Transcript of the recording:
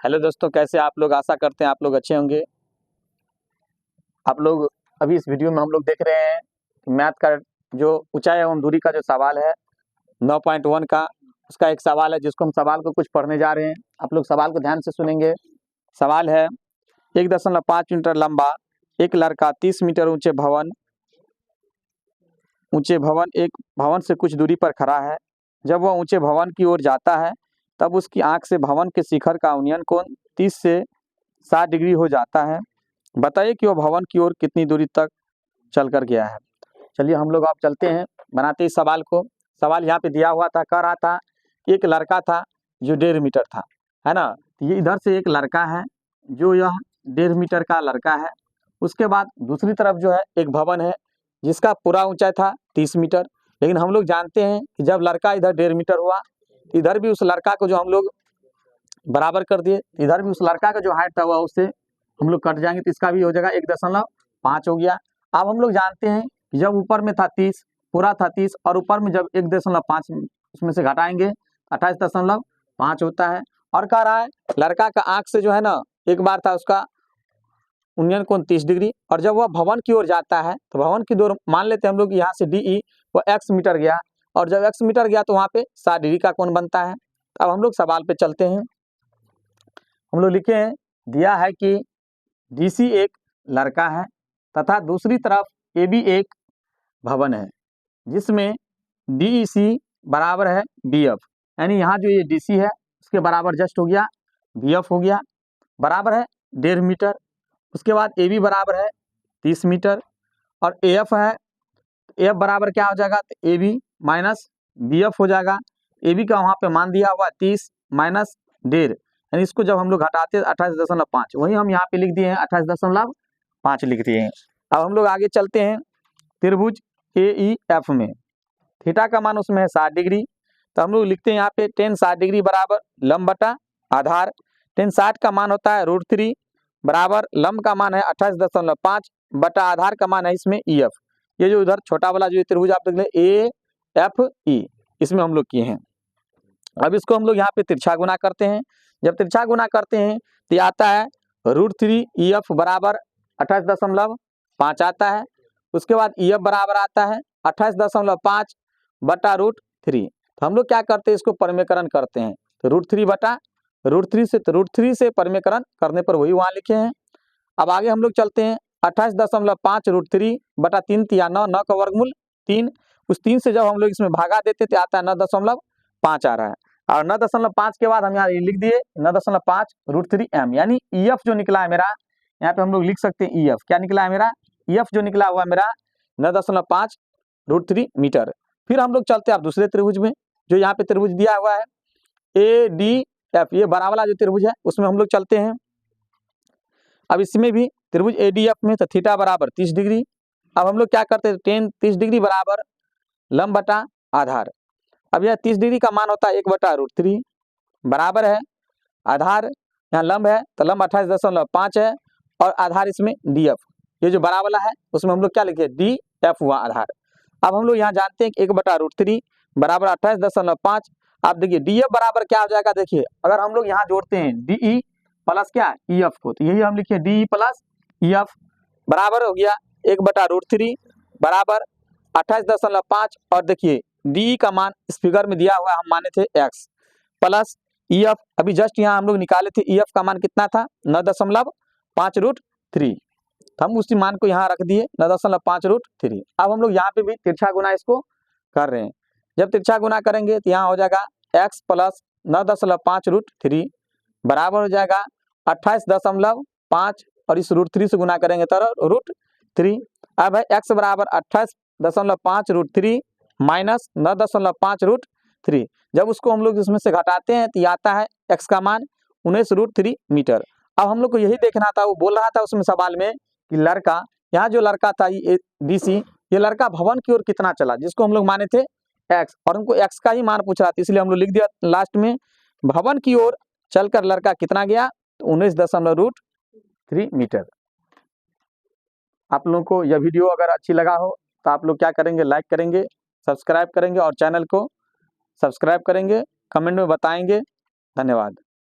Hello दोस्तों, कैसे आप लोग? आशा करते हैं आप लोग अच्छे होंगे। आप लोग अभी इस वीडियो में हम लोग देख रहे हैं कि मैथ का जो ऊंचाई एवं दूरी का जो सवाल है 9.1 का, उसका एक सवाल है जिसको हम सवाल को कुछ पढ़ने जा रहे हैं। आप लोग सवाल को ध्यान से सुनेंगे। सवाल है 1.5 मीटर लंबा एक लड़का 30 मीटर ऊंचे भवन एक भवन से कुछ दूरी पर खड़ा है। जब वह ऊंचे भवन की ओर जाता है तब उसकी आंख से भवन के शिखर का उन्नयन कोण 30 से 60 डिग्री हो जाता है। बताइए कि वह भवन की ओर कितनी दूरी तक चल कर गया है। चलिए हम लोग आप चलते हैं, बनाते इस सवाल को। सवाल यहाँ पे दिया हुआ था, कह रहा था एक लड़का था जो 1.5 मीटर था, है ना। ये इधर से एक लड़का है जो यह 1.5 मीटर का लड़का है। उसके बाद दूसरी तरफ जो है एक भवन है जिसका पूरा ऊंचाई था 30 मीटर। लेकिन हम लोग जानते हैं कि जब लड़का इधर 1.5 मीटर हुआ, इधर भी उस लड़का को जो हम लोग बराबर कर दिए, इधर भी उस लड़का का जो हाइट था वह उससे हम लोग कट जाएंगे, तो इसका भी हो जाएगा 1.5 हो गया। अब हम लोग जानते हैं कि जब ऊपर में था 30, पूरा था 30, और ऊपर में जब 1.5 उसमें से घटाएंगे 28.5 होता है। और कह रहा है लड़का का आंख से जो है ना, एक बार था उसका उन्नयन कोण 30 डिग्री, और जब वह भवन की ओर जाता है तो भवन की ओर मान लेते हैं हम लोग यहाँ से DE वो x मीटर गया, और जब x मीटर गया तो वहाँ पे 60 डिग्री का कोण बनता है। अब हम लोग सवाल पे चलते हैं। हम लोग लिखे हैं, दिया है कि DC एक लड़का है तथा दूसरी तरफ AB एक भवन है जिसमें DEC बराबर है BF, यानी यहाँ जो ये DC है उसके बराबर जस्ट हो गया BF हो गया, बराबर है 1.5 मीटर। उसके बाद AB बराबर है 30 मीटर, और AF है, AF बराबर क्या हो जाएगा, तो AB माइनस BF हो जाएगा। AB का वहाँ पे मान दिया हुआ 30 माइनस 1.5, यानी इसको जब हम लोग घटाते हैं 28.5, वही हम यहाँ पे लिख दिए हैं 28.5 लिख दिए हैं। अब हम लोग आगे चलते हैं। त्रिभुज AEF में थीटा का मान उसमें है 60 डिग्री, तो हम लोग लिखते हैं यहाँ पे tan 60 डिग्री बराबर लंब बटा आधार। tan 60 का मान होता है √3 बराबर लंब का मान है 28.5 बटा आधार का मान है इसमें EF। ये जो इधर छोटा वाला जो त्रिभुज आप देख ले AFE, इसमें हम लोग किए हैं। अब इसको हम लोग यहाँ पे तिरछा गुना करते हैं। जब तिरछा गुना करते हैं तो आता है √3 EF बराबर 28.5 आता है। उसके बाद EF बराबर आता है 28.5 बटा √3। तो हम लोग क्या करते हैं, इसको परमेकरण करते हैं, तो √3 बटा √3 से परमेकरण करने पर वही वहाँ लिखे हैं। अब आगे हम लोग चलते हैं। 28.5 √3 बटा 3 या 9 का वर्गमूल 3, उस 3 से जब हम लोग इसमें भागा देते तो आता है 9.5 आ रहा है, और 9.5 के बाद हम यहाँ लिख दिए 9.5 √3m, यानी EF जो निकला है मेरा, यहाँ पे हम लोग लिख सकते हैं EF क्या निकला है मेरा, EF जो निकला हुआ है मेरा 9.5 √3 मीटर। फिर हम लोग चलते हैं अब दूसरे त्रिभुज में, जो यहाँ पे त्रिभुज दिया हुआ है ADF, ये बड़ा वाला जो त्रिभुज है उसमें हम लोग चलते हैं। अब इसमें भी त्रिभुज ADF में तो थीटा बराबर 30 डिग्री। अब हम लोग क्या करते हैं, tan 30 डिग्री बराबर लंब बटा आधार। अब यह 30 डिग्री का मान होता है 1 बटा √3 बराबर है आधार, यहाँ लंब है तो लंब 28.5 है, और आधार इसमें DF, ये जो बड़ा वाला है उसमें हम लोग क्या लिखे DF हुआ आधार। अब हम लोग यहाँ जानते हैं कि 1 बटा √3 बराबर 28.5। आप देखिए DF बराबर क्या हो जाएगा, देखिए अगर हम लोग यहाँ जोड़ते हैं DE प्लस क्या EF को, तो यही हम लिखे DE प्लस EF बराबर हो गया 1 बटा √3 बराबर 28.5, और देखिए DE का मान इस फिगर में दिया हुआ है, हम माने थे x प्लस EF, अभी जस्ट यहाँ हम लोग निकाले थे EF का मान कितना था 9.5 √3, तो हम उसी मान को यहाँ रख दिए 9.5 √3। अब हम लोग यहाँ पे भी तिरछा गुना इसको कर रहे हैं। जब तिरछा गुना करेंगे तो यहाँ हो जाएगा x प्लस 9.5 √3 बराबर हो जाएगा 28.5, और इस √3 से गुना करेंगे तो √3। अब है x बराबर 28.5 √3 माइनस 9.5 √3। जब उसको हम लोग इसमें से घटाते हैं तो आता है x का मान 19 √3 मीटर। अब हम लोग को यही देखना था, वो बोल रहा था उसमें सवाल में कि लड़का, यहाँ जो लड़का था ये DC, ये लड़का भवन की ओर कितना चला, जिसको हम लोग माने थे x, और हमको x का ही मान पूछ रहा था, इसलिए हम लोग लिख दिया लास्ट में भवन की ओर चलकर लड़का कितना गया, तो 19.3 मीटर। आप लोगों को यह वीडियो अगर अच्छी लगा हो तो आप लोग क्या करेंगे, लाइक करेंगे, सब्सक्राइब करेंगे, और चैनल को सब्सक्राइब करेंगे, कमेंट में बताएंगे। धन्यवाद।